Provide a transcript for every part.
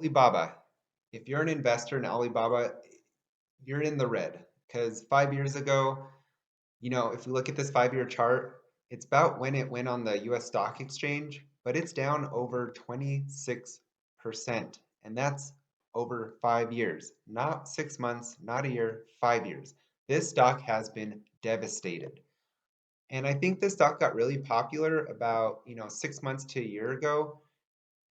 Alibaba. If you're an investor in Alibaba, you're in the red because 5 years ago, if we look at this 5 year chart, it's about when it went on the US stock exchange, but it's down over 26%. And that's over 5 years, not 6 months, not a year, 5 years. This stock has been devastated. And I think this stock got really popular about, 6 months to a year ago.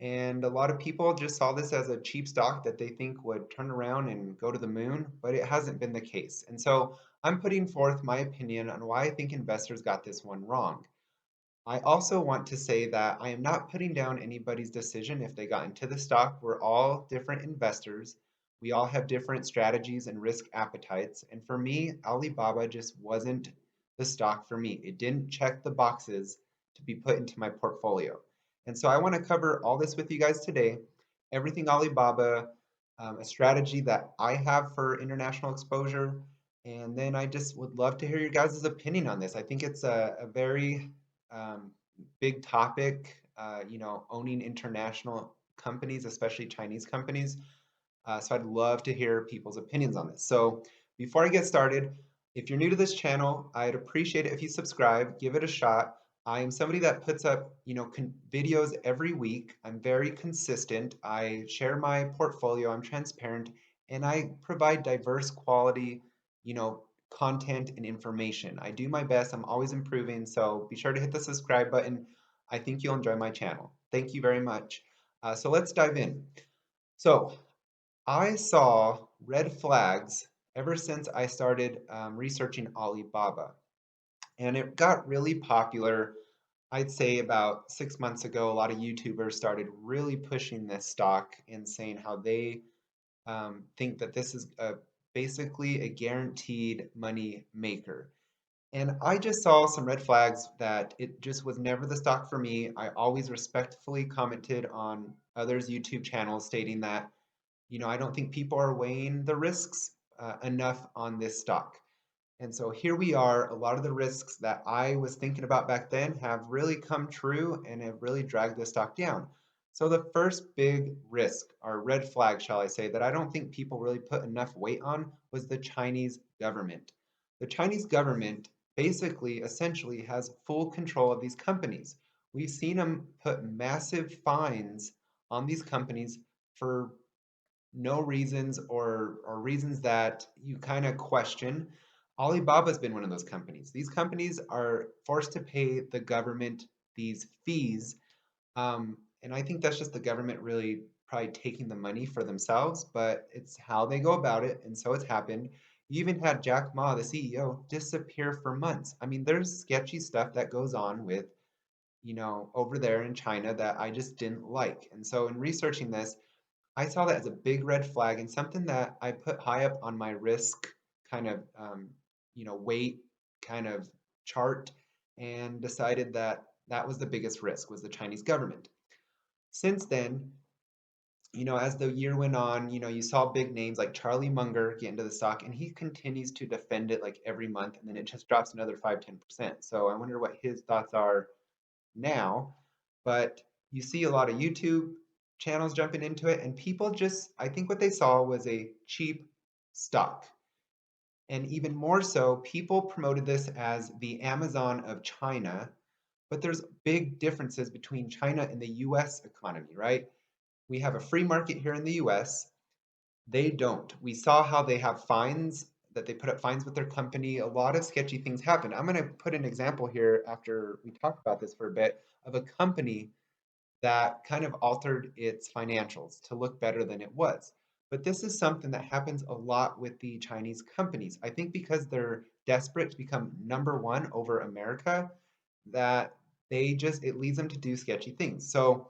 And a lot of people just saw this as a cheap stock that they think would turn around and go to the moon, but it hasn't been the case. And so I'm putting forth my opinion on why I think investors got this one wrong. I also want to say that I am not putting down anybody's decision if they got into the stock. We're all different investors. We all have different strategies and risk appetites. And for me, Alibaba just wasn't the stock for me. It didn't check the boxes to be put into my portfolio. And so I want to cover all this with you guys today. Everything Alibaba, a strategy that I have for international exposure. And then I just would love to hear your guys' opinion on this. I think it's a very um, big topic, owning international companies, especially Chinese companies. So I'd love to hear people's opinions on this. So before I get started, if you're new to this channel, I'd appreciate it if you subscribe, give it a shot. I am somebody that puts up, videos every week. I'm very consistent. I share my portfolio, I'm transparent, and I provide diverse quality, content and information. I do my best. I'm always improving. So be sure to hit the subscribe button. I think you'll enjoy my channel. Thank you very much. So let's dive in. So I saw red flags ever since I started researching Alibaba. And it got really popular, I'd say about 6 months ago. A lot of YouTubers started really pushing this stock and saying how they think that this is basically a guaranteed money maker. And I just saw some red flags that it just was never the stock for me. I always respectfully commented on others' YouTube channels stating that, I don't think people are weighing the risks enough on this stock. And so here we are. A lot of the risks that I was thinking about back then have really come true and have really dragged the stock down. So the first big risk, or red flag, shall I say, that I don't think people really put enough weight on was the Chinese government. The Chinese government basically, essentially, has full control of these companies. We've seen them put massive fines on these companies for no reasons or reasons that you kind of question. Alibaba's been one of those companies. These companies are forced to pay the government these fees. And I think that's just the government really probably taking the money for themselves, but it's how they go about it. And so it's happened. You even had Jack Ma, the CEO, disappear for months. I mean, there's sketchy stuff that goes on with, over there in China that I just didn't like. And so in researching this, I saw that as a big red flag and something that I put high up on my risk kind of, weight kind of chart, and decided that that was the biggest risk, was the Chinese government. Since then, as the year went on, you saw big names like Charlie Munger get into the stock, and he continues to defend it like every month, and then it just drops another 5-10%. So I wonder what his thoughts are now. But you see a lot of YouTube channels jumping into it, and people just, I think what they saw was a cheap stock. And even more so, people promoted this as the Amazon of China, but there's big differences between China and the US economy, right? We have a free market here in the US. They don't. We saw how they have fines, that they put up fines with their company. A lot of sketchy things happen. I'm going to put an example here after we talk about this for a bit of a company that kind of altered its financials to look better than it was. But this is something that happens a lot with the Chinese companies. I think because they're desperate to become number one over America, that it leads them to do sketchy things. So,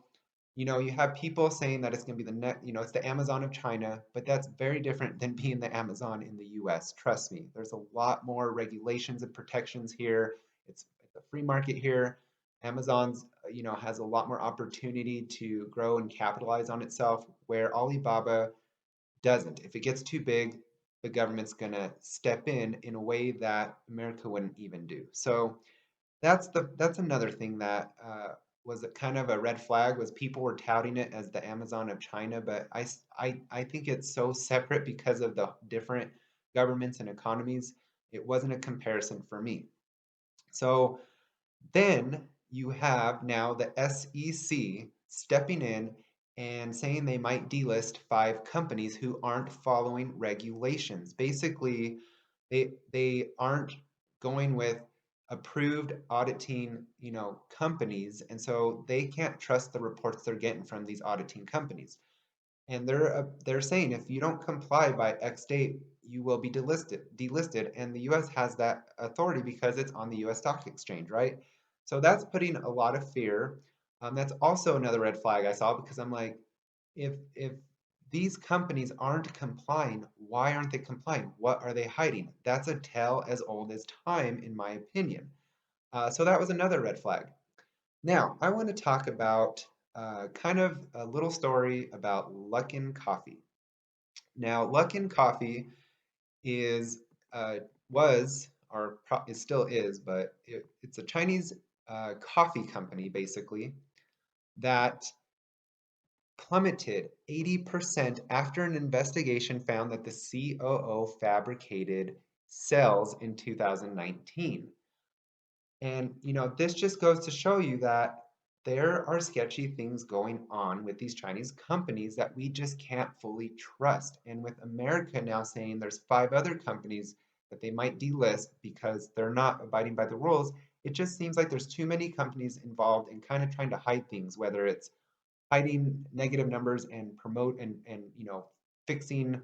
you have people saying that it's going to be it's the Amazon of China, but that's very different than being the Amazon in the US. Trust me, there's a lot more regulations and protections here. It's a free market here. Amazon's, has a lot more opportunity to grow and capitalize on itself, where Alibaba doesn't. If it gets too big, the government's going to step in a way that America wouldn't even do. So that's another thing that was a kind of a red flag was people were touting it as the Amazon of China, but I think it's so separate because of the different governments and economies. It wasn't a comparison for me. So then you have now the SEC stepping in and saying they might delist 5 companies who aren't following regulations. Basically, they aren't going with approved auditing, companies, and so they can't trust the reports they're getting from these auditing companies. And they're saying if you don't comply by X date, you will be delisted, and the U.S. has that authority because it's on the U.S. stock exchange, right? So that's putting a lot of fear. That's also another red flag I saw because I'm like, if these companies aren't complying, why aren't they complying? What are they hiding? That's a tale as old as time, in my opinion. So that was another red flag. Now, I want to talk about kind of a little story about Luckin Coffee. Now, Luckin Coffee is was or it still is, but it's a Chinese coffee company basically that plummeted 80% after an investigation found that the COO fabricated cells in 2019. And this just goes to show you that there are sketchy things going on with these Chinese companies that we just can't fully trust. And with America now saying there's 5 other companies that they might delist because they're not abiding by the rules, it just seems like there's too many companies involved in kind of trying to hide things, whether it's hiding negative numbers and promote and fixing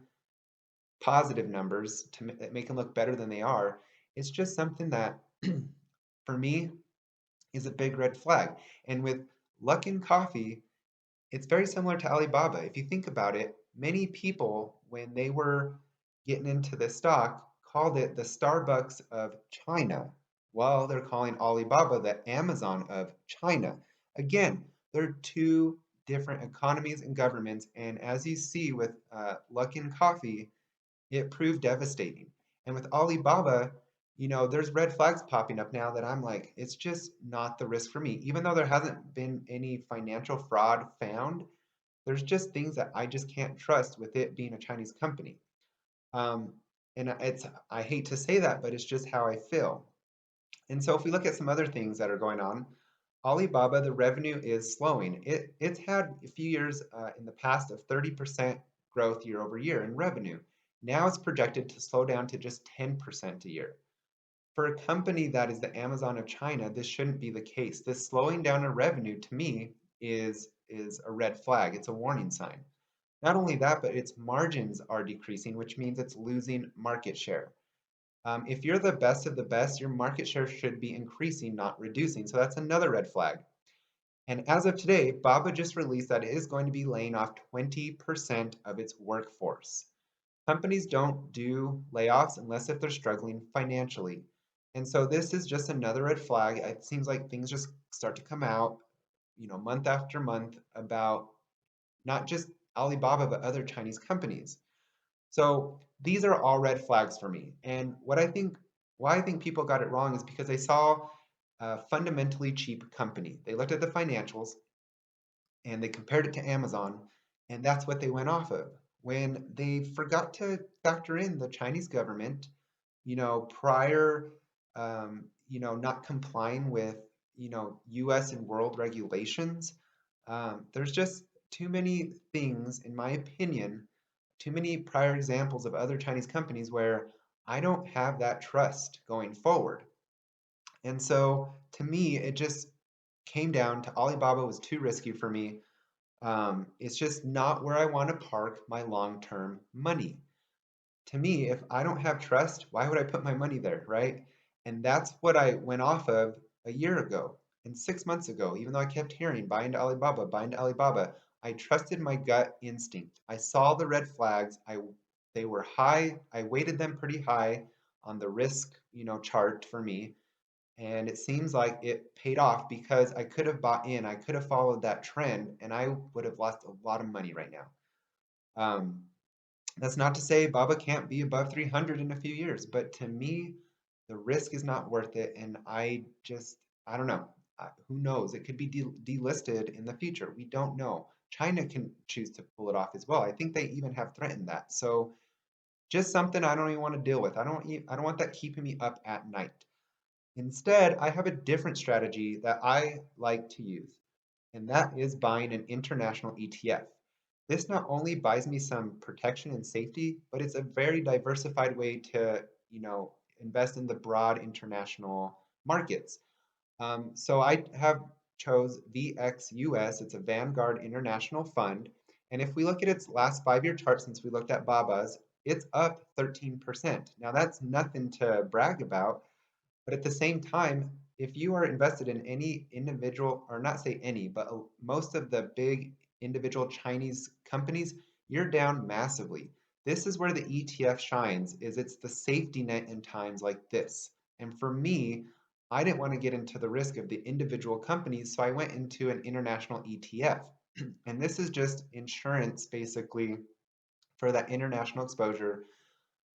positive numbers to make them look better than they are. It's just something that for me is a big red flag. And with Luckin Coffee, it's very similar to Alibaba. If you think about it, many people, when they were getting into the stock, called it the Starbucks of China. Well, they're calling Alibaba the Amazon of China. Again, they're two different economies and governments. And as you see with Luckin Coffee, it proved devastating. And with Alibaba, there's red flags popping up now that I'm like, it's just not the risk for me. Even though there hasn't been any financial fraud found, there's just things that I just can't trust with it being a Chinese company. Um, and I hate to say that, but it's just how I feel. And so if we look at some other things that are going on, Alibaba, the revenue is slowing. It's had a few years in the past of 30% growth year over year in revenue. Now it's projected to slow down to just 10% a year. For a company that is the Amazon of China, this shouldn't be the case. This slowing down of revenue to me is a red flag. It's a warning sign. Not only that, but its margins are decreasing, which means it's losing market share. If you're the best of the best, your market share should be increasing, not reducing. So that's another red flag. And as of today, Baba just released that it is going to be laying off 20% of its workforce. Companies don't do layoffs unless if they're struggling financially. And so this is just another red flag. It seems like things just start to come out, month after month about not just Alibaba, but other Chinese companies. So these are all red flags for me. And why I think people got it wrong is because they saw a fundamentally cheap company. They looked at the financials and they compared it to Amazon, and that's what they went off of. When they forgot to factor in the Chinese government, prior, not complying with, US and world regulations, there's just too many things, in my opinion, too many prior examples of other Chinese companies where I don't have that trust going forward. And so to me, it just came down to Alibaba was too risky for me. It's just not where I want to park my long-term money. To me, if I don't have trust, why would I put my money there, right? And that's what I went off of a year ago and 6 months ago, even though I kept hearing buy into Alibaba, buy into Alibaba. I trusted my gut instinct. I saw the red flags. They were high. I weighted them pretty high on the risk, chart for me. And it seems like it paid off because I could have bought in, I could have followed that trend, and I would have lost a lot of money right now. Um, that's not to say Baba can't be above 300 in a few years, but to me, the risk is not worth it. And I don't know. Who knows? It could be delisted in the future. We don't know. China can choose to pull it off as well. I think they even have threatened that. So just something I don't even want to deal with. I don't want that keeping me up at night. Instead, I have a different strategy that I like to use, and that is buying an international ETF. This not only buys me some protection and safety, but it's a very diversified way to, invest in the broad international markets. So I have chose VXUS. It's a Vanguard International Fund. And if we look at its last 5-year chart since we looked at BABA's, it's up 13%. Now that's nothing to brag about, but at the same time, if you are invested in any individual, or not say any, but most of the big individual Chinese companies, you're down massively. This is where the ETF shines, is it's the safety net in times like this. And for me, I didn't want to get into the risk of the individual companies, so I went into an international ETF. And this is just insurance basically for that international exposure,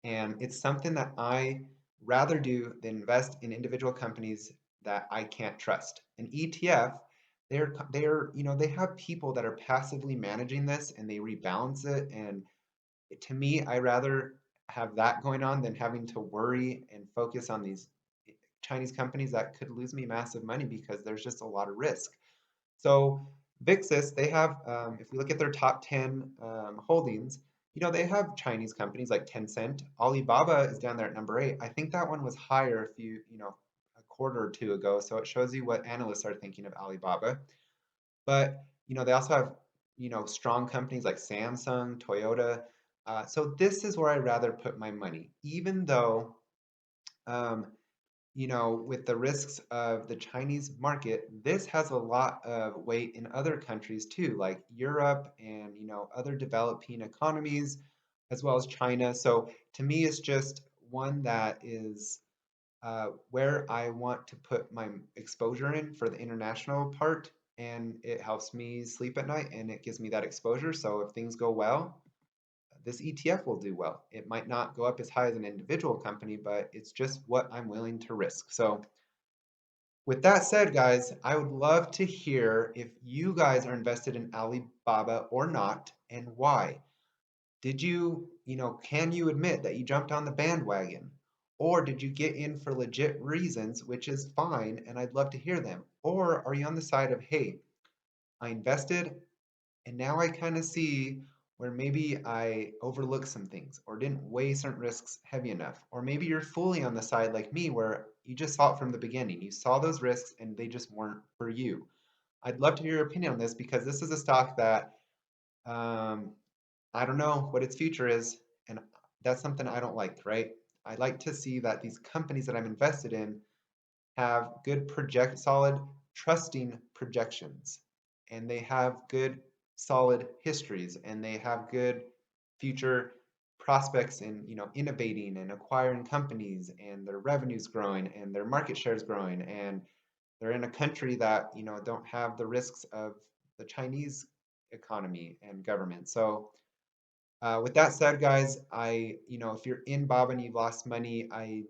and it's something that I rather do than invest in individual companies that I can't trust. An ETF, they have people that are passively managing this and they rebalance it. And to me, I rather have that going on than having to worry and focus on these Chinese companies that could lose me massive money because there's just a lot of risk. So VIXIS, they have, if we look at their top 10 holdings, they have Chinese companies like Tencent. Alibaba is down there at number 8. I think that one was higher a quarter or two ago. So it shows you what analysts are thinking of Alibaba. But, they also have, strong companies like Samsung, Toyota. So this is where I'd rather put my money, even though um, with the risks of the Chinese market, this has a lot of weight in other countries too, like Europe and, other developing economies, as well as China. So to me, it's just one that is where I want to put my exposure in for the international part. And it helps me sleep at night and it gives me that exposure. So if things go well, this ETF will do well. It might not go up as high as an individual company, but it's just what I'm willing to risk. So, with that said, guys, I would love to hear if you guys are invested in Alibaba or not and why. Did can you admit that you jumped on the bandwagon? Or did you get in for legit reasons, which is fine, and I'd love to hear them? Or are you on the side of, hey, I invested, and now I kind of see where maybe I overlooked some things or didn't weigh certain risks heavy enough. Or maybe you're fully on the side like me where you just saw it from the beginning. You saw those risks and they just weren't for you. I'd love to hear your opinion on this because this is a stock that um, I don't know what its future is. And that's something I don't like, right? I like to see that these companies that I'm invested in have good solid, trusting projections, and they have good, solid histories, and they have good future prospects in innovating and acquiring companies, and their revenues growing, and their market shares growing, and they're in a country that don't have the risks of the Chinese economy and government. So with that said, guys, if you're in Bob and you've lost money, I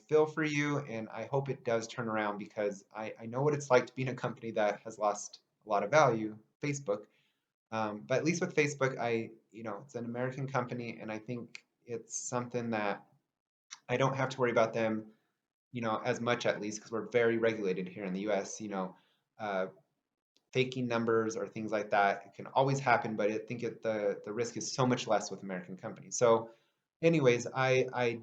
feel for you, and I hope it does turn around because I know what it's like to be in a company that has lost a lot of value, Facebook. But at least with Facebook, it's an American company, and I think it's something that I don't have to worry about them, as much at least because we're very regulated here in the U.S. Uh, faking numbers or things like that. It can always happen, but I think the risk is so much less with American companies. So, anyways, I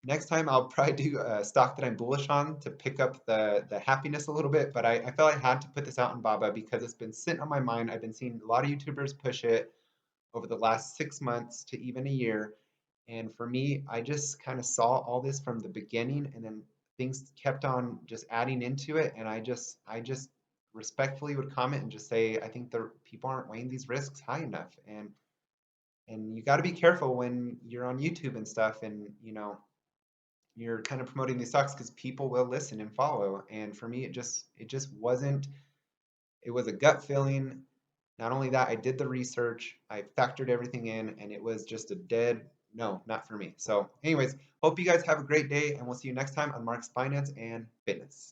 next time I'll probably do a stock that I'm bullish on to pick up the happiness a little bit. But I felt I had to put this out in Baba because it's been sitting on my mind. I've been seeing a lot of YouTubers push it over the last 6 months to even a year. And for me, I just kind of saw all this from the beginning, and then things kept on just adding into it. And I just respectfully would comment and just say, I think the people aren't weighing these risks high enough. And you got to be careful when you're on YouTube and stuff, and you're kind of promoting these stocks because people will listen and follow. And for me, it just wasn't. It was a gut feeling. Not only that, I did the research, I factored everything in, and it was just a dead no, not for me. So, anyways, hope you guys have a great day, and we'll see you next time on Mark's Finance and Fitness.